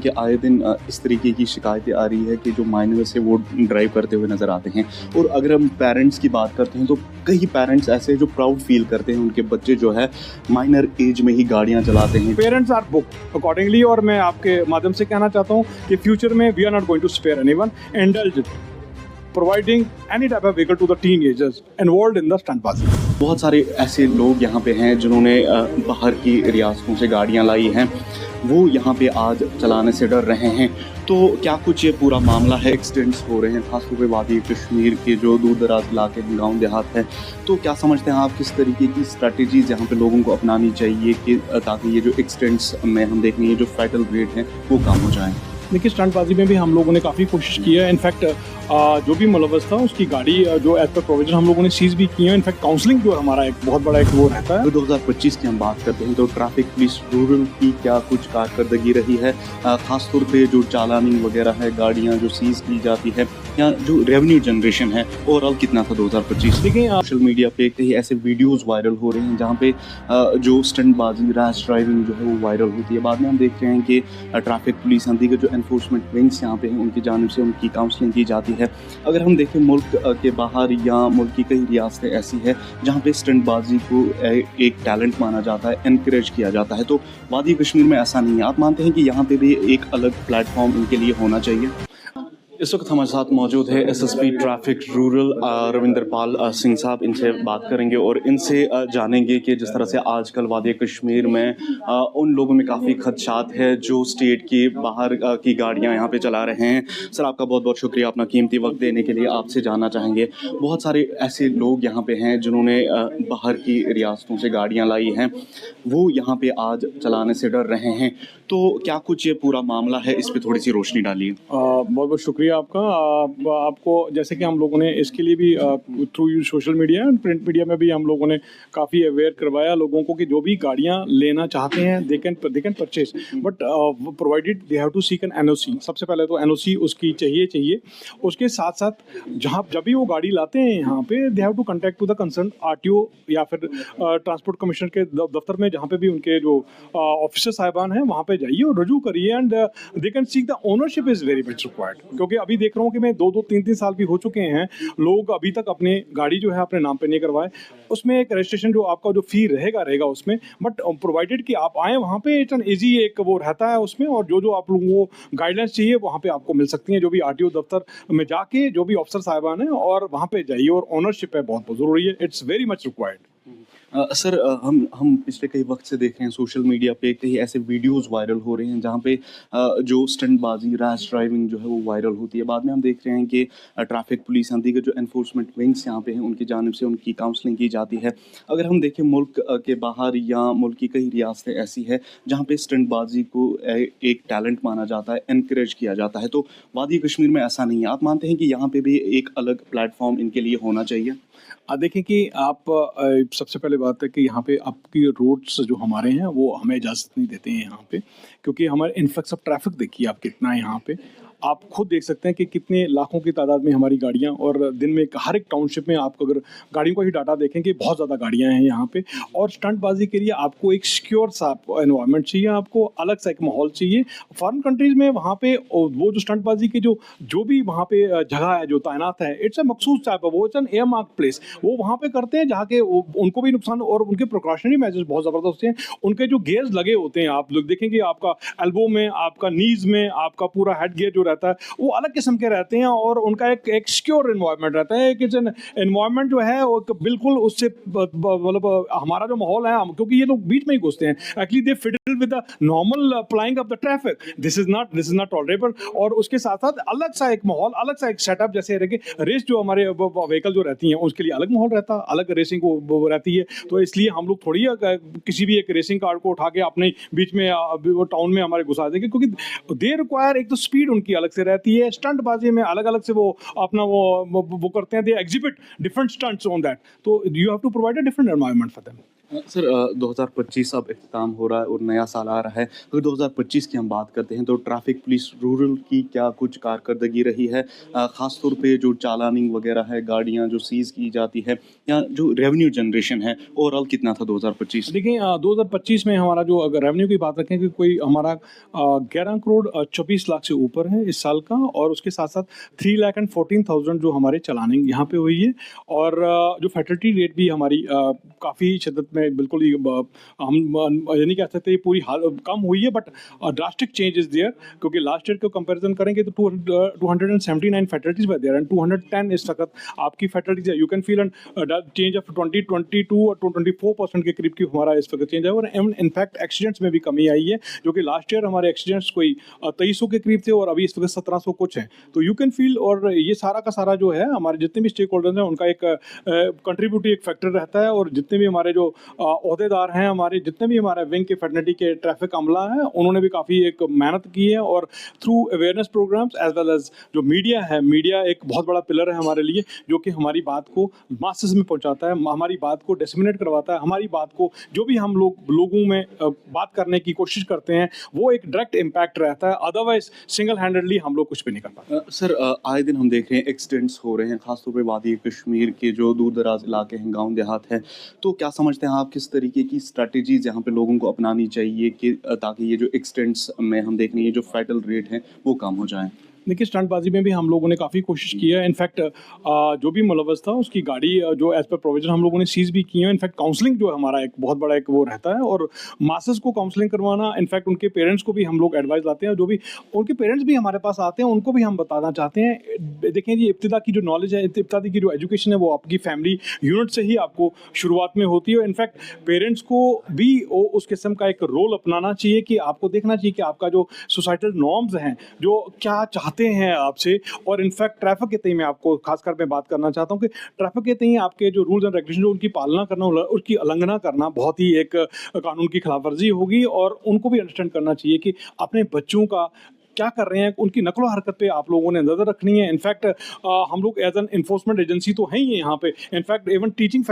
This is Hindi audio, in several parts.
कि आए दिन इस तरीके की शिकायतें आ रही है कि जो माइनर्स है वो ड्राइव करते हुए नज़र आते हैं। और अगर हम पेरेंट्स की बात करते हैं तो कई पेरेंट्स ऐसे हैं जो प्राउड फील करते हैं उनके बच्चे जो है माइनर एज में ही गाड़ियां चलाते हैं। पेरेंट्स आर बुक अकॉर्डिंगली, और मैं आपके माध्यम से कहना चाहता हूँ कि फ्यूचर में we are not going to spare anyone, indulge providing any type of vehicle to the teenagers involved in the stuntbazi. बहुत सारे ऐसे लोग यहाँ पे हैं जिन्होंने बाहर की रियासतों से गाड़ियाँ लाई हैं, वो यहाँ पे आज चलाने से डर रहे हैं। तो क्या कुछ ये पूरा मामला है? एक्सीडेंट्स हो रहे हैं खासतौर पे वादी कश्मीर के जो दूर दराज इलाके हैं, गाँव देहात है। तो क्या समझते हैं आप किस तरीके की स्ट्रैटेजीज यहाँ पे लोगों को अपनानी चाहिए कि ताकि ये जो एक्सीडेंट्स में हम देख रहे हैं जो फैटल रेट है वो कम हो जाए? देखिए, स्टंटबाजी में भी हम लोगों ने काफ़ी कोशिश की है। इनफैक्ट जो भी मुलव्वस था उसकी गाड़ी जो एज पर प्रोविजन हम लोगों ने सीज भी की है। इनफैक्ट काउंसलिंग जो हमारा एक बहुत बड़ा एक वो रहता है। 2025 की हम बात करते हैं तो ट्रैफिक पुलिस रूरल की क्या कुछ कारकर्दगी रही है, खासतौर पे जो चालानी वगैरह है, गाड़ियां जो सीज की जाती है या जो रेवेन्यू जनरेशन है, ओवरऑल कितना था 2025? देखिए, सोशल मीडिया पे कई ऐसे वीडियोस वायरल हो रहे हैं जहाँ पे जो स्टंटबाजी, रैश ड्राइविंग जो है वो वायरल होती है। बाद में हम देख रहे हैं कि ट्रैफिक पुलिस आदि के जो एनफोर्समेंट विंग्स यहाँ पे हैं उनकी जानिब से उनकी काउंसलिंग की जाती है। अगर हम देखें मुल्क के बाहर या मुल्क की कई रियासतें ऐसी है जहाँ पे स्टंटबाजी को एक टैलेंट माना जाता है, इनकरेज किया जाता है, तो वादी कश्मीर में ऐसा नहीं है। आप मानते हैं कि यहाँ पे भी एक अलग प्लेटफॉर्म इनके लिए होना चाहिए? इस वक्त हमारे साथ मौजूद है SSP traffic rural Ravinder Pal Singh साहब। इनसे बात करेंगे और इनसे जानेंगे कि जिस तरह से आजकल वादी कश्मीर में उन लोगों में काफ़ी खदशात है जो स्टेट की बाहर की गाड़ियां यहां पे चला रहे हैं। सर, आपका बहुत बहुत शुक्रिया अपना कीमती वक्त देने के लिए। आपसे जानना चाहेंगे, बहुत सारे ऐसे लोग यहाँ पे हैं जिन्होंने बाहर की रियासतों से गाड़ियाँ लाई हैं, वो यहाँ पे आज चलाने से डर रहे हैं। तो क्या कुछ ये पूरा मामला है, इस पर थोड़ी सी रोशनी डालिए। बहुत बहुत शुक्रिया आपका। आपको जैसे कि हम लोगों ने इसके लिए भी through social media and print media में भी हम लोगों ने काफ़ी अवेयर करवाया लोगों को कि जो भी गाड़ियां लेना चाहते हैं they can purchase, but provided they have to seek an NOC. सबसे पहले तो एनओसी उसकी चाहिए। उसके साथ साथ जब भी वो गाड़ी लाते हैं यहाँ पे they have to contact to the concern RTO या फिर ट्रांसपोर्ट कमिश्नर के दफ्तर में, जहाँ पे भी उनके जो ऑफिसर साहिबान हैं वहाँ पे जाइए और रजू करिए and they can seek the ownership is very much required. क्योंकि अभी देख रहा हूँ कि मैं 2-3 साल भी हो चुके हैं, लोग अभी तक अपने गाड़ी जो है अपने नाम पे नहीं करवाए। उसमें एक रजिस्ट्रेशन जो आपका जो फी रहेगा उसमें, बट प्रोवाइडेड कि आप आए वहाँ पे इट्स एन ईजी एक वो रहता है उसमें, और जो आप लोगों को गाइडलाइंस चाहिए वहाँ पे आपको मिल सकती हैं। जो भी आरटीओ दफ्तर में जाके जो भी अफसर साहिबान हैं और वहाँ पे जाइए, और ओनरशिप है बहुत जरूरी है, it's very much required. Sir, हम पिछले कई वक्त से देख रहे हैं सोशल मीडिया पे कई ऐसे वीडियोस वायरल हो रहे हैं जहाँ पे जो स्टंटबाजी, रैश ड्राइविंग जो है वो वायरल होती है। बाद में हम देख रहे हैं कि ट्रैफिक पुलिस आदि के जो एनफोर्समेंट विंग्स यहाँ पे हैं उनकी जानिब से उनकी काउंसलिंग की जाती है। अगर हम देखें मुल्क के बाहर या मुल्क की कई रियासतें ऐसी है जहाँ पे स्टंटबाजी को एक टैलेंट माना जाता है, इनकरेज किया जाता है, तो वादी कश्मीर में ऐसा नहीं है। आप मानते हैं कि यहाँ पे भी एक अलग प्लेटफॉर्म इनके लिए होना चाहिए? देखें कि आप सबसे पहले बात है कि यहाँ पे आपकी रोड्स जो हमारे हैं वो हमें इजाज़त नहीं देते हैं यहाँ पे, क्योंकि हमारे इन्फ्लक्स ऑफ ट्रैफिक देखिए आप कितना है यहाँ पे। आप खुद देख सकते हैं कि कितने लाखों की तादाद में हमारी गाड़ियाँ, और दिन में हर एक टाउनशिप में आपको अगर गाड़ियों का ही डाटा देखेंगे बहुत ज़्यादा गाड़ियाँ हैं यहाँ पे। और स्टंटबाजी के लिए आपको एक सिक्योर सा एनवायरनमेंट चाहिए, आपको अलग सा एक माहौल चाहिए। फॉरेन कंट्रीज़ में वहाँ पे वो जो स्टंटबाजी के जो भी वहाँ पे जगह है जो तैनात है, इट्स अ मखसूस टाइप ऑफ, वो it's an air mark place, वो वहाँ पे करते हैं जहाँ के उनको भी नुकसान, और उनके प्रिकॉशनरी मेजर्स बहुत ज़बरदस्त हैं। उनके जो गेयर्स लगे होते हैं, आप लोग देखेंगे आपका एल्बो में, आपका नीज में, आपका पूरा हेड गियर जो रहता है वो अलग किस्म के रहते हैं, और उनका एक सिक्योर एनवायरनमेंट रहता है। एक एनवायरनमेंट जो है वो बिल्कुल उससे मतलब हमारा जो माहौल है, क्योंकि ये लोग बीच में ही घुसते हैं, actually they fiddle with the normal flying of the traffic, this is not tolerable. और उसके साथ साथ अलग सा एक माहौल, अलग सा एक सेटअप, जैसे रेस जो हमारे व्हीकल जो रहती हैं उसके लिए अलग माहौल रहता है, अलग रेसिंग वो रहती है। तो इसलिए हम लोग थोड़ी किसी भी एक रेसिंग कार को उठा के अपने बीच में टाउन में हमारे घुसा देंगे, क्योंकि दे रिक्वायर, एक तो स्पीड उनकी अलग से रहती है। स्टंटबाजी में अलग अलग से वो अपना वो करते हैं, they exhibit different stunts on that, तो you have to provide a different environment for them. Sir 2025 अब इख्तिताम हो रहा है और नया साल आ रहा है। अगर 2025 की हम बात करते हैं तो ट्रैफ़िक पुलिस रूरल की क्या कुछ कारकर्दगी रही है? ख़ास तौर पे जो चालानिंग वग़ैरह है, गाड़ियाँ जो सीज़ की जाती है या जो रेवेन्यू जनरेशन है, ओवरऑल कितना था 2025? देखिए 2025 में हमारा जो अगर रेवेन्यू की बात रखें कि कोई हमारा 11 करोड़ 24 लाख से ऊपर है इस साल का, और उसके साथ-साथ 3,14,000 जो हमारे चालानिंग यहाँ पे हुई है, और जो फैटलिटी रेट भी हमारी काफ़ी शिद्दत में बिल्कुल ही हम ये नहीं कह सकते पूरी कम हुई है, but drastic change is there, क्योंकि लास्ट ईयर को कंपैरिजन करेंगे तो 279 फैटलिटीज़ वर देयर एंड 210 इस वक़्त आपकी फैटलिटीज़ है। You can feel an change of 22 और 24% के करीब की हमारा इस वक्त चेंज है, और इनफैक्ट एक्सीडेंट्स में भी कमी आई है, जो कि लास्ट ईयर हमारे एक्सीडेंट्स कोई 2300 के करीब थे और अभी इस वक्त 1700 कुछ हैं। तो यू कैन फील, और ये सारा का सारा जो है हमारे जितने भी स्टेक होल्डर्स हैं उनका एक कंट्रीब्यूटिव एक फैक्टर रहता है, और जितने भी हमारे जो ओहदेदार हैं, हमारे जितने भी हमारे विंग के फैटर्निटी के ट्रैफिक अमला हैं, उन्होंने भी काफ़ी एक मेहनत की है, और through awareness programs as well as जो मीडिया है, मीडिया एक बहुत बड़ा पिलर है हमारे लिए, जो कि हमारी बात को मासेस में पहुंचाता है, हमारी बात को डिसमिनेट करवाता है, हमारी बात को जो भी हम लोगों में बात करने की कोशिश करते हैं वो एक डायरेक्ट इम्पैक्ट रहता है, अदरवाइज सिंगल हैंडेडली हम लोग कुछ भी नहीं कर पाते। सर आए दिन हम देख रहे हैं एक्सीडेंट्स हो रहे हैं, ख़ासतौर पे वादी कश्मीर के जो दूर दराज इलाके हैं, गांव देहात है, तो क्या समझते हैं आप किस तरीके की स्ट्रैटेजीज यहाँ पे लोगों को अपनानी चाहिए कि ताकि ये जो एक्सीडेंट्स में हम देख रहे हैं ये जो फैटल रेट है वो कम हो जाए? देखिए स्टंटबाजी में भी हम लोगों ने काफ़ी कोशिश की है, इनफैक्ट जो भी मुलव्वस था उसकी गाड़ी जो एज पर प्रोविजन हम लोगों ने सीज भी की है। इनफैक्ट काउंसलिंग जो है हमारा एक बहुत बड़ा एक वो रहता है, और मासेस को काउंसलिंग करवाना, इनफैक्ट उनके पेरेंट्स को भी हम लोग एडवाइस लाते हैं, जो भी उनके पेरेंट्स भी हमारे पास आते हैं उनको भी हम बताना चाहते हैं। देखें जी, इब्तिदा की जो नॉलेज है, इब्तिदा की जो एजुकेशन है वो आपकी फैमिली यूनिट से ही आपको शुरुआत में होती है। इनफैक्ट पेरेंट्स को भी उस किस्म का एक रोल अपनाना चाहिए कि आपको देखना चाहिए कि आपका जो सोसाइटल नॉर्म्स हैं, जो क्या चाहते हैं आपसे, और इनफैक्ट ट्रैफिक के तय में आपको खासकर मैं बात करना चाहता हूं कि ट्रैफिक के तय आपके जो रूल्स एंड रेगुलेशन जो उनकी पालना करना, उसकी उल्लंघना करना बहुत ही एक कानून की खिलाफवर्जी होगी, और उनको भी अंडरस्टैंड करना चाहिए कि अपने बच्चों का क्या कर रहे हैं, उनकी नकलो हरकत पे आप लोगों ने नज़र रखनी है। इनफैक्ट हम लोग एज एन इन्फोर्समेंट एजेंसी तो हैं ही यहाँ पे, इनफैक्ट इवन टीचिंग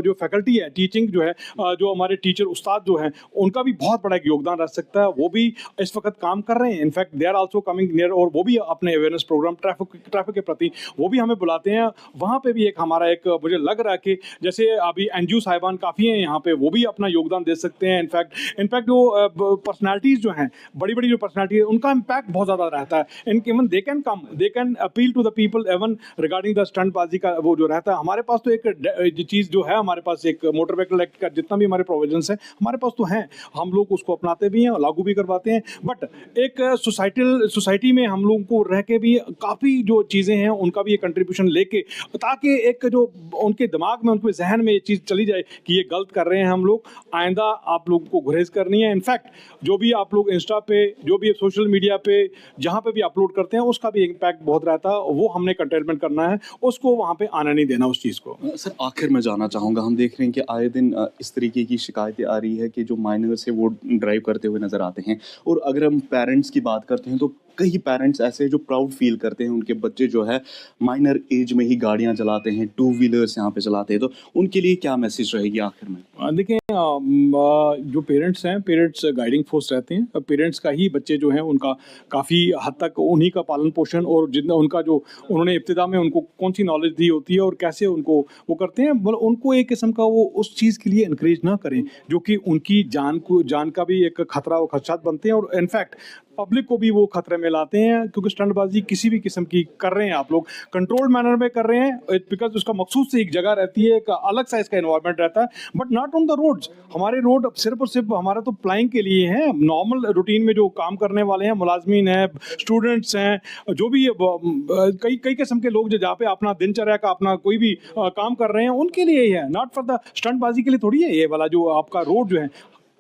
जो फैकल्टी है, टीचिंग जो है, जो हमारे टीचर उस्ताद जो हैं, उनका भी बहुत बड़ा एक योगदान रह सकता है। वो भी इस वक्त काम कर रहे हैं, in fact they are also coming near, और वो भी अपने अवेयरनेस प्रोग्राम ट्रैफिक के प्रति वो भी हमें बुलाते हैं। वहाँ पे भी एक हमारा एक मुझे लग रहा है कि जैसे अभी एनजीओ साहिबान काफ़ी हैं यहाँ पे, वो भी अपना योगदान दे सकते हैं। इनफैक्ट जो पर्सनैलिटीज़ जो हैं, बड़ी बड़ी जो पर्सनैलिटी है, उनका इम्पैक्ट बहुत ज़्यादा रहता है। Even they can appeal to the people even regarding the स्टंटबाजी का वो जो रहता है। हमारे पास तो एक चीज़ जो है, हमारे पास एक मोटर व्हीकल एक्ट का जितना भी हमारे प्रोविजंस है हमारे पास तो हैं, हम लोग उसको अपनाते भी हैं और लागू भी करवाते हैं। बट एक सोसाइटी में हम लोगों को रह के भी काफ़ी जो चीज़ें हैं उनका भी एक कंट्रीब्यूशन लेके, ताकि एक जो उनके दिमाग में, उनके जहन में ये चीज़ चली जाए कि ये गलत कर रहे हैं हम लोग, आइंदा आप लोगों को गुरेज करनी है। इनफैक्ट जो भी आप लोग इंस्टा पे, जो भी सोशल मीडिया पे जहाँ पे भी अपलोड करते हैं, उसका भी इम्पैक्ट बहुत रहता है, वो हमने कंटेनमेंट करना है, उसको वहाँ पे आना नहीं देना उस चीज़ को। सर आखिर में जानना चाहूँगा, हम देख रहे हैं कि आए दिन इस तरीके की शिकायतें आ रही है कि जो माइनर्स है वो ड्राइव करते हुए नज़र आते हैं, और अगर हम पेरेंट्स की बात करते हैं तो कई पेरेंट्स ऐसे हैं जो प्राउड फील करते हैं उनके बच्चे जो है माइनर एज में ही गाड़ियां चलाते हैं, टू व्हीलर्स यहाँ पे चलाते हैं, तो उनके लिए क्या मैसेज रहेगी आखिर में? देखिए जो पेरेंट्स हैं, पेरेंट्स गाइडिंग फोर्स रहते हैं। पेरेंट्स का ही बच्चे जो हैं उनका काफ़ी हद तक उन्हीं का पालन पोषण, और जितना उनका जो उन्होंने इब्तिदा में उनको कौन सी नॉलेज दी होती है और कैसे उनको वो करते हैं, मतलब उनको एक किस्म का वो उस चीज़ के लिए इनक्रेज ना करें जो कि उनकी जान का भी एक खतरा और खदशात बनते हैं, और इनफैक्ट पब्लिक को भी वो खतरे में लाते हैं। क्योंकि स्टंटबाजी किसी भी किस्म की कर रहे हैं आप लोग, कंट्रोल्ड मैनर में कर रहे हैं, बिकॉज उसका मखसूस से एक जगह रहती है, एक अलग सा इसका एनवायरनमेंट रहता है, but not on the roads. हमारे रोड सिर्फ और सिर्फ हमारा तो प्लाइंग के लिए हैं। नॉर्मल रूटीन में जो काम करने वाले हैं, मुलाजमीन हैं, स्टूडेंट्स हैं, जो भी कई किस्म के लोग जो जहाँ पे अपना दिनचर्या का अपना कोई भी काम कर रहे हैं, उनके लिए ही है, नॉट फॉर द स्टंटबाजी के लिए थोड़ी है ये वाला जो आपका रोड जो है।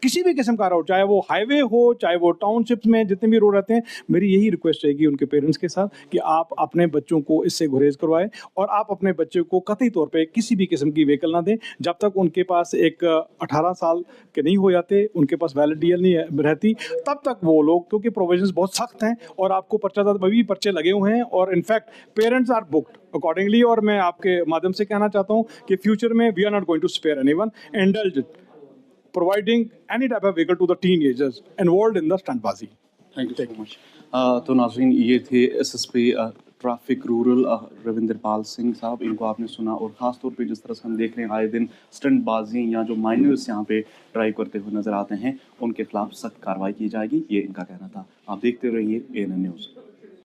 किसी भी किस्म का रोड, चाहे वो हाईवे हो, चाहे वो टाउनशिप्स में जितने भी रोड रहते हैं, मेरी यही रिक्वेस्ट रहेगी उनके पेरेंट्स के साथ कि आप अपने बच्चों को इससे गुरेज करवाएं, और आप अपने बच्चे को कतई तौर पे किसी भी किस्म की व्हीकल ना दें जब तक उनके पास एक 18 साल के नहीं हो जाते, उनके पास वैलिड डीएल नहीं रहती, तब तक वो लोग, क्योंकि प्रोविजंस बहुत सख्त हैं और आपको पर्चे लगे हुए हैं, और in fact parents are booked accordingly. और मैं आपके माध्यम से कहना चाहता हूँ कि फ्यूचर में we are not going to spare anyone, indulge providing any type of vehicle to the teenagers involved in the stuntbazi. Thank you so much. तो नाज़रीन, ये थे SSP traffic rural Ravinder Pal Singh साहब। इनको आपने सुना, और ख़ास तौर पे जिस तरह से हम देख रहे हैं आए दिन स्टंटबाजी या जो माइनर्स यहाँ पे ड्राइव करते हुए नज़र आते हैं, उनके खिलाफ सख्त कार्रवाई की जाएगी, ये इनका कहना था। आप देखते रहिए ANN न्यूज़।